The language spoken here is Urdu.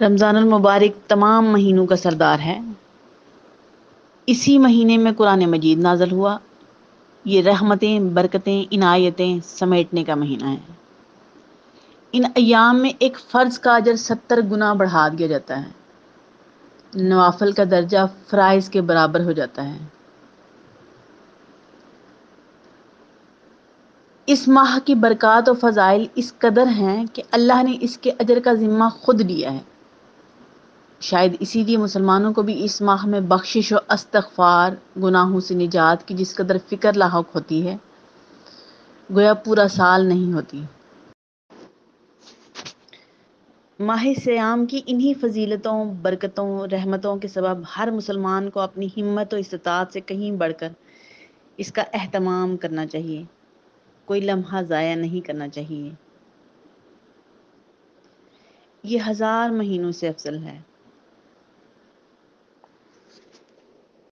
رمضان المبارک تمام مہینوں کا سردار ہے۔ اسی مہینے میں قرآن مجید نازل ہوا۔ یہ رحمتیں، برکتیں، عنایتیں سمیٹنے کا مہینہ ہے۔ ان ایام میں ایک فرض کا اجر 70 گنا بڑھا دیا جاتا ہے۔ نوافل کا درجہ فرائض کے برابر ہو جاتا ہے۔ اس ماہ کی برکات و فضائل اس قدر ہیں کہ اللہ نے اس کے اجر کا ذمہ خود لیا ہے۔ شاید اسی لیے مسلمانوں کو بھی اس ماہ میں بخشش و استغفار، گناہوں سے نجات کی جس قدر فکر لاحق ہوتی ہے، گویا پورا سال نہیں ہوتی۔ ماہ سیام کی انہی فضیلتوں، برکتوں، رحمتوں کے سبب ہر مسلمان کو اپنی ہمت و استطاعت سے کہیں بڑھ کر اس کا اہتمام کرنا چاہیے، کوئی لمحہ ضائع نہیں کرنا چاہیے۔ یہ 1000 مہینوں سے افضل ہے۔